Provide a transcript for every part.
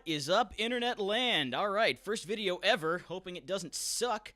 is up, internet land? Alright, first video ever, hoping it doesn't suck.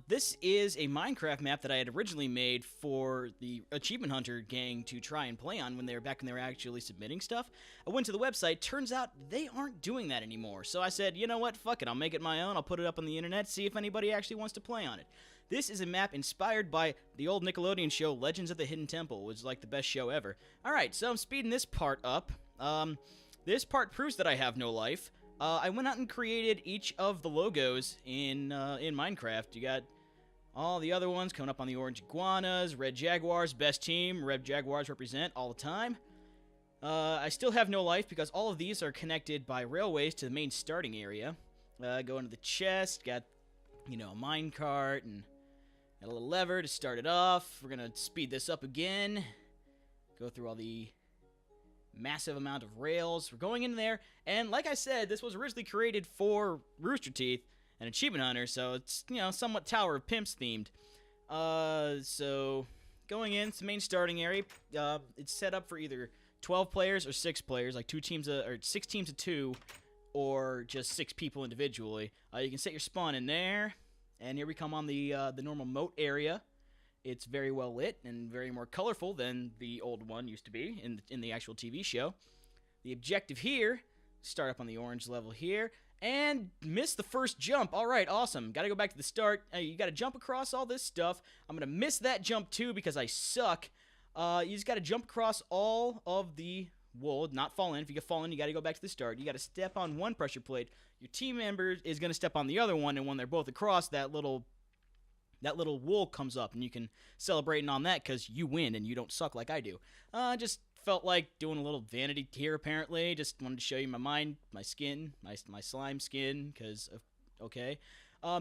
This is a Minecraft map that I had originally made for the Achievement Hunter gang to try and play on when they were actually submitting stuff. I went to the website, turns out they aren't doing that anymore. So I said, you know what, fuck it, I'll make it my own, I'll put it up on the internet, see if anybody actually wants to play on it. This is a map inspired by the old Nickelodeon show, Legends of the Hidden Temple, which is like the best show ever. Alright, so I'm speeding this part up. This part proves that I have no life. I went out and created each of the logos in Minecraft. You got all the other ones coming up on the orange iguanas, red jaguars, best team, red jaguars represent all the time. I still have no life because all of these are connected by railways to the main starting area. Go into the chest, got, you know, a minecart and a little lever to start it off. We're gonna speed this up again. Go through all the massive amount of rails. We're going in there, and like I said, this was originally created for Rooster Teeth and Achievement Hunter, so it's, you know, somewhat Tower of Pimps themed. So going in, it's the main starting area. It's set up for either 12 players or 6 players, like 6 teams of 2, or just 6 people individually. You can set your spawn in there, and here we come on the normal moat area. It's very well lit and very more colorful than the old one used to be in the actual TV show. The objective here, start up on the orange level here, and miss the first jump. Alright, awesome. Gotta go back to the start. You gotta jump across all this stuff. I'm gonna miss that jump too because I suck. You just gotta jump across all of the wool, not fall in. If you get fall in, you gotta go back to the start. You gotta step on one pressure plate. Your team member is gonna step on the other one, and when they're both across, that little wool comes up, and you can celebrate on that because you win and you don't suck like I do. Just felt like doing a little vanity here, apparently. Just wanted to show you my skin, my slime skin, because, okay.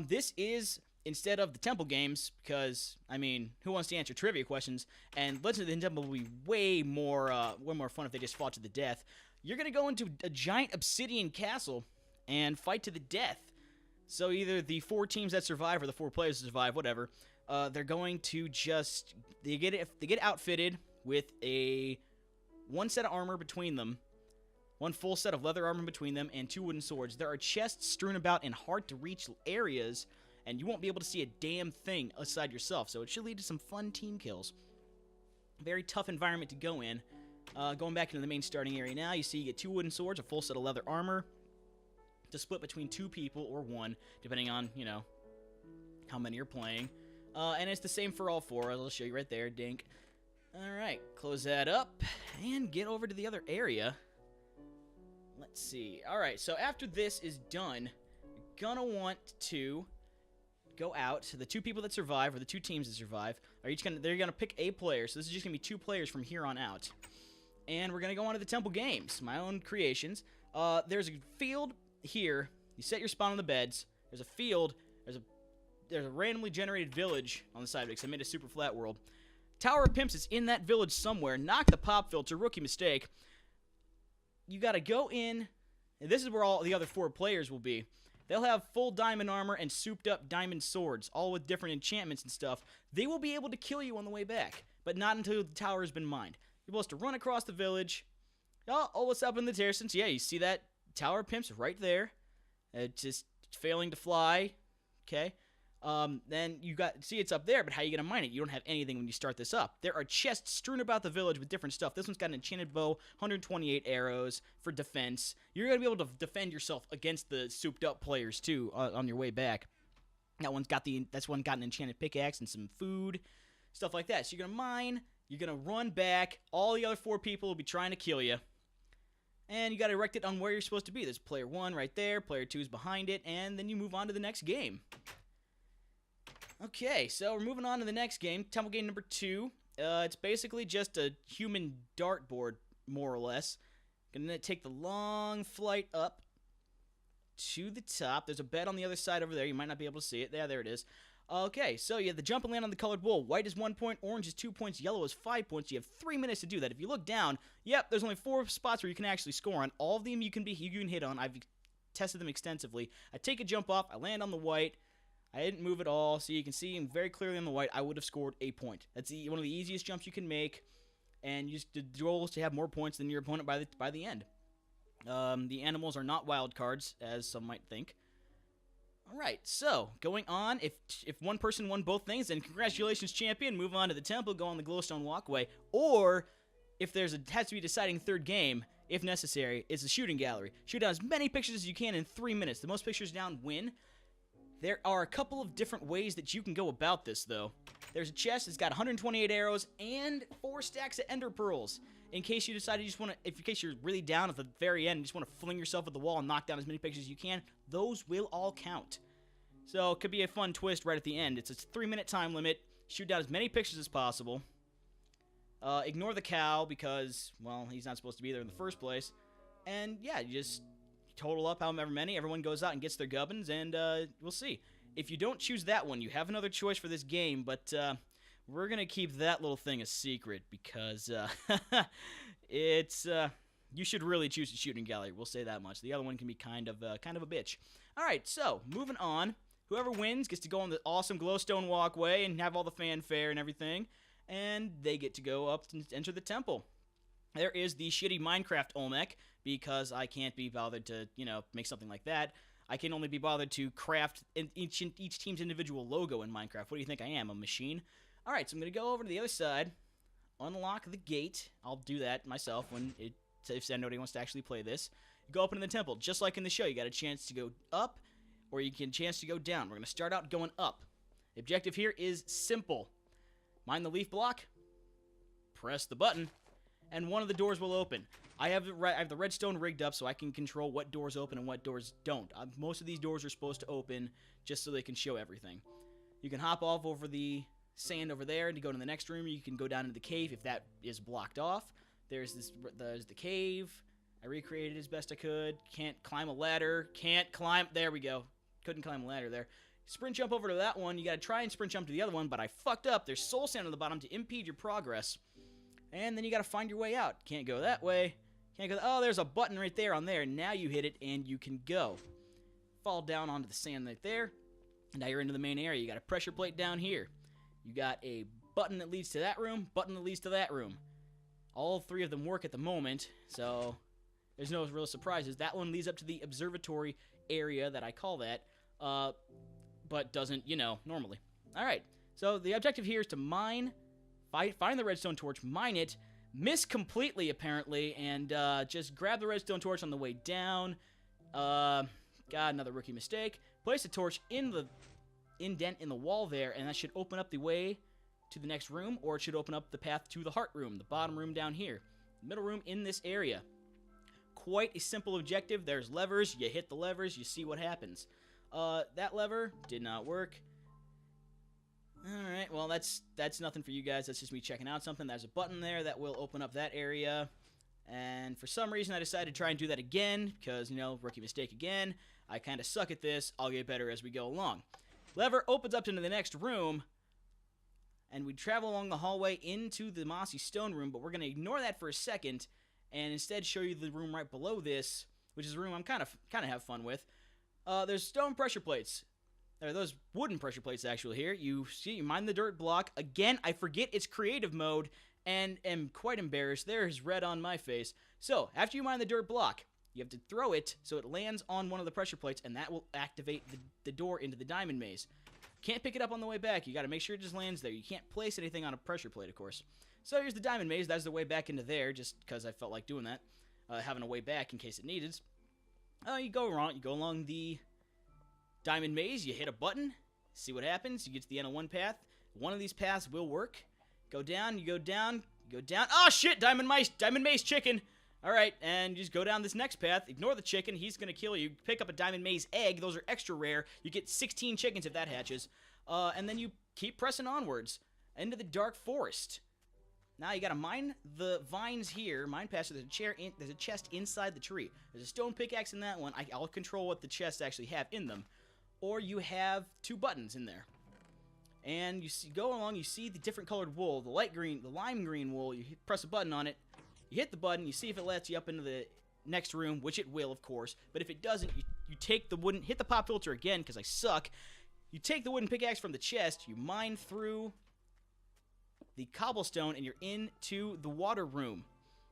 This is, instead of the temple games, because, I mean, who wants to answer trivia questions? And Legend of the Hidden Temple will be way more fun if they just fought to the death. You're going to go into a giant obsidian castle and fight to the death. So either the 4 teams that survive or the 4 players that survive, whatever, they're going to just they get outfitted with one set of armor between them, one full set of leather armor between them, and 2 wooden swords. There are chests strewn about in hard to reach areas, and you won't be able to see a damn thing aside yourself. So it should lead to some fun team kills. Very tough environment to go in. Going back into the main starting area now, you see you get 2 wooden swords, a full set of leather armor, to split between 2 people or 1, depending on, you know, how many you're playing. And it's the same for all 4. I'll show you right there, dink. Alright, close that up, and get over to the other area. Let's see. Alright, so after this is done, you're gonna want to go out. So the 2 people that survive, or the 2 teams that survive, they're gonna pick a player. So this is just gonna be 2 players from here on out. And we're gonna go on to the Temple Games, my own creations. There's a field here. You set your spawn on the beds. There's a field. There's a randomly generated village on the side of it, because I made a super flat world. Tower of Pimps is in that village somewhere. Knock the pop filter. Rookie mistake. You gotta go in, and this is where all the other 4 players will be. They'll have full diamond armor and souped up diamond swords, all with different enchantments and stuff. They will be able to kill you on the way back, but not until the tower has been mined. You're supposed to run across the village. Oh, what's up in the terraces? Yeah, you see that Tower of Pimps right there. Just failing to fly. Okay. Then you see it's up there, but how are you going to mine it? You don't have anything when you start this up. There are chests strewn about the village with different stuff. This one's got an enchanted bow, 128 arrows for defense. You're going to be able to defend yourself against the souped up players too on your way back. That's one got an enchanted pickaxe and some food, stuff like that. So you're going to mine, you're going to run back. All the other 4 people will be trying to kill you. And you got to erect it on where you're supposed to be. There's player 1 right there, player 2 is behind it, and then you move on to the next game. Okay, so we're moving on to the next game, Temple Game number 2. It's basically just a human dartboard, more or less. Gonna take the long flight up to the top. There's a bed on the other side over there. You might not be able to see it. There it is. Okay, so you have the jump and land on the colored wool. White is 1 point, orange is 2 points, yellow is 5 points. You have 3 minutes to do that. If you look down, yep, there's only 4 spots where you can actually score on. All of them you can hit on. I've tested them extensively. I take a jump off, I land on the white. I didn't move at all, so you can see very clearly on the white, I would have scored a point. That's one of the easiest jumps you can make, and the goal is to have more points than your opponent by the end. The animals are not wild cards, as some might think. Alright, so, going on, if one person won both things, then congratulations, champion, move on to the temple, go on the glowstone walkway, or, if has to be a deciding third game, if necessary, it's the shooting gallery. Shoot down as many pictures as you can in 3 minutes. The most pictures down win. There are a couple of different ways that you can go about this, though. There's a chest that's got 128 arrows and 4 stacks of ender pearls. In case you decide you just want to, in case you're really down at the very end, you just want to fling yourself at the wall and knock down as many pictures as you can, those will all count. So it could be a fun twist right at the end. It's a 3-minute time limit. Shoot down as many pictures as possible. Ignore the cow because, well, he's not supposed to be there in the first place. And yeah, you just total up however many. Everyone goes out and gets their gubbins, and we'll see. If you don't choose that one, you have another choice for this game, but we're going to keep that little thing a secret because it's you should really choose the shooting gallery. We'll say that much. The other one can be kind of a bitch. All right, so moving on. Whoever wins gets to go on the awesome glowstone walkway and have all the fanfare and everything, and they get to go up and enter the temple. There is the shitty Minecraft Olmec, because I can't be bothered to, make something like that. I can only be bothered to craft each team's individual logo in Minecraft. What do you think I am, a machine? All right, so I'm going to go over to the other side, unlock the gate. I'll do that myself if nobody wants to actually play this. Go up into the temple, just like in the show. You got a chance to go up, or you get a chance to go down. We're going to start out going up. The objective here is simple. Mine the leaf block, press the button, and one of the doors will open. I have the redstone rigged up so I can control what doors open and what doors don't. Most of these doors are supposed to open just so they can show everything. You can hop off over the sand over there and go to the next room. You can go down into the cave if that is blocked off. There's the cave. I recreated as best I could. Can't climb a ladder. Can't climb. There we go. Couldn't climb a ladder there. Sprint jump over to that one. You got to try and sprint jump to the other one, but I fucked up. There's soul sand on the bottom to impede your progress. And then you got to find your way out. Can't go that way. Can't go. Oh, there's a button right there on there. Now you hit it and you can go. Fall down onto the sand right there. And now you're into the main area. You got a pressure plate down here. You got a button that leads to that room, button that leads to that room. All 3 of them work at the moment, so there's no real surprises. That one leads up to the observatory area that I call that, but doesn't, normally. All right, so the objective here is to find the redstone torch, mine it, miss completely apparently, and just grab the redstone torch on the way down. God, another rookie mistake. Place the torch in the indent in the wall there, and that should open up the way to the next room, or it should open up the path to the heart room, the bottom room down here. The middle room in this area. Quite a simple objective. There's levers. You hit the levers. You see what happens. That lever did not work. Alright, well, that's nothing for you guys. That's just me checking out something. There's a button there that will open up that area. And for some reason, I decided to try and do that again, because, rookie mistake again. I kind of suck at this. I'll get better as we go along. Lever opens up into the next room, and we travel along the hallway into the mossy stone room, but we're going to ignore that for a second, and instead show you the room right below this, which is a room I'm kind of have fun with. There's stone pressure plates. There are those wooden pressure plates actually here. You mine the dirt block. Again, I forget it's creative mode, and am quite embarrassed. There's red on my face. So, after you mine the dirt block, you have to throw it so it lands on one of the pressure plates, and that will activate the door into the diamond maze. Can't pick it up on the way back. You got to make sure it just lands there. You can't place anything on a pressure plate, of course. So here's the diamond maze. That's the way back into there, just because I felt like doing that. Having a way back in case it needed. You go along the diamond maze. You hit a button. See what happens. You get to the end of one path. One of these paths will work. Go down. You go down. You go down. Oh, shit! Diamond maze chicken! Alright, and you just go down this next path. Ignore the chicken. He's going to kill you. Pick up a diamond maze egg. Those are extra rare. You get 16 chickens if that hatches. And then you keep pressing onwards into the dark forest. Now you got to mine the vines here. Mine past. There's a chest inside the tree. There's a stone pickaxe in that one. I'll control what the chests actually have in them. Or you have 2 buttons in there. And you go along. You see the different colored wool. The light green, the lime green wool. You press a button on it. You hit the button, you see if it lets you up into the next room, which it will, of course. But if it doesn't, you take the wooden... Hit the pop filter again, because I suck. You take the wooden pickaxe from the chest, you mine through the cobblestone, and you're into the water room.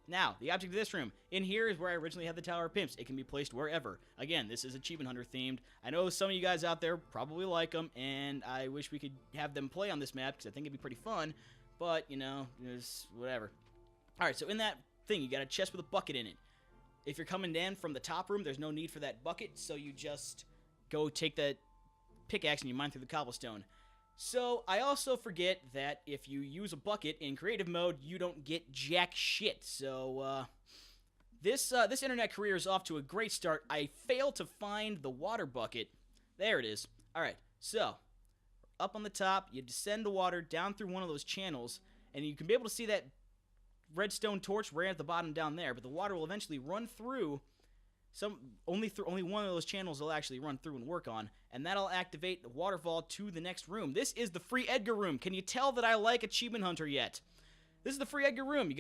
Now, the object of this room. In here is where I originally had the Tower of Pimps. It can be placed wherever. Again, this is Achievement Hunter themed. I know some of you guys out there probably like them, and I wish we could have them play on this map, because I think it'd be pretty fun, but, you know, it's whatever. Alright, so in that thing, you got a chest with a bucket in it. If you're coming in from the top room, there's no need for that bucket, so you just go take that pickaxe and you mine through the cobblestone. So, I also forget that if you use a bucket in creative mode, you don't get jack shit. So, this internet career is off to a great start. I failed to find the water bucket. There it is. Alright, so, up on the top, you descend the water down through one of those channels, and you can be able to see that redstone torch right at the bottom down there, but the water will eventually run through only one of those channels will actually run through and work on, and that'll activate the waterfall to the next room. This is the free Edgar room. Can you tell that I like Achievement Hunter yet? This is the free Edgar room.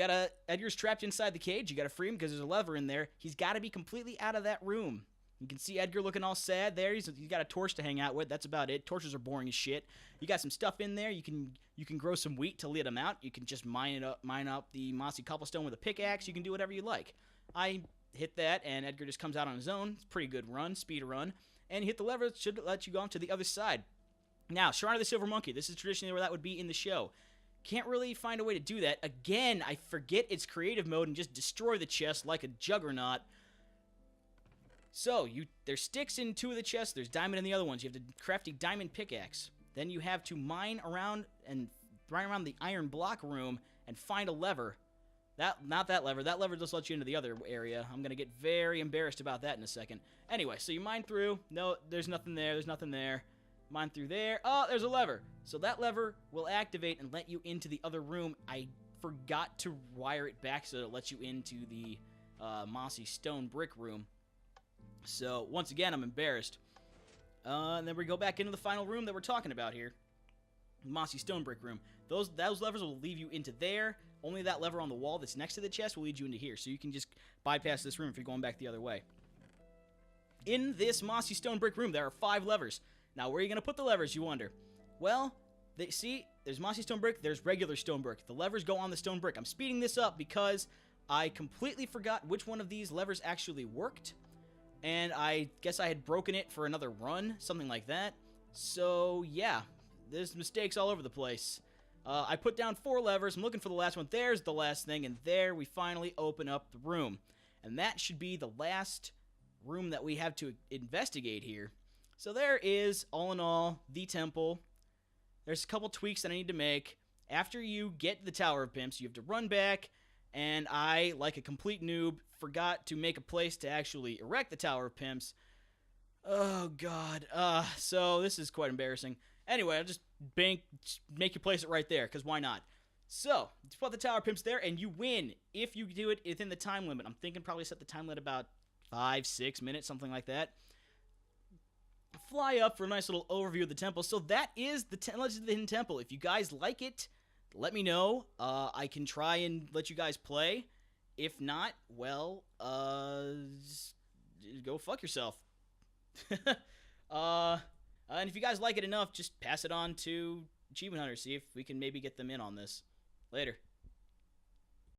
Edgar's trapped inside the cage. You gotta free him because there's a lever in there. He's gotta be completely out of that room. You can see Edgar looking all sad there. He's got a torch to hang out with. That's about it. Torches are boring as shit. You got some stuff in there. You can grow some wheat to lit them out. You can just mine up the mossy cobblestone with a pickaxe. You can do whatever you like. I hit that, and Edgar just comes out on his own. It's a pretty good run, speed run. And you hit the lever, it should let you go on to the other side. Now, Shrine of the Silver Monkey. This is traditionally where that would be in the show. Can't really find a way to do that. Again, I forget it's creative mode and just destroy the chest like a juggernaut. So, there's sticks in 2 of the chests, there's diamond in the other ones. You have to craft a diamond pickaxe. Then you have to mine around the iron block room and find a lever. Not that lever. That lever just lets you into the other area. I'm going to get very embarrassed about that in a second. Anyway, so you mine through. No, there's nothing there. There's nothing there. Mine through there. Oh, there's a lever. So that lever will activate and let you into the other room. I forgot to wire it back so it lets you into the mossy stone brick room. So, once again, I'm embarrassed. And then we go back into the final room that we're talking about here. Mossy stone brick room. Those levers will leave you into there. Only that lever on the wall that's next to the chest will lead you into here. So you can just bypass this room if you're going back the other way. In this mossy stone brick room, there are 5 levers. Now, where are you going to put the levers, you wonder? Well, see, there's mossy stone brick, there's regular stone brick. The levers go on the stone brick. I'm speeding this up because I completely forgot which one of these levers actually worked. And I guess I had broken it for another run, something like that. So, yeah, there's mistakes all over the place. I put down 4 levers. I'm looking for the last one. There's the last thing, and there we finally open up the room. And that should be the last room that we have to investigate here. So there is, all in all, the temple. There's a couple tweaks that I need to make. After you get the Tower of Pimps, you have to run back, and I, like a complete noob, forgot to make a place to actually erect the Tower of Pimps. Oh, God. So this is quite embarrassing. Anyway, I'll just make you place it right there, because why not? So, you put the Tower Pimps there, and you win if you do it within the time limit. I'm thinking probably set the time limit about 5-6 minutes, something like that. Fly up for a nice little overview of the temple. So that is the Legend of the Hidden Temple. If you guys like it, let me know. I can try and let you guys play. If not, well, go fuck yourself. And if you guys like it enough, just pass it on to Achievement Hunter. See if we can maybe get them in on this. Later.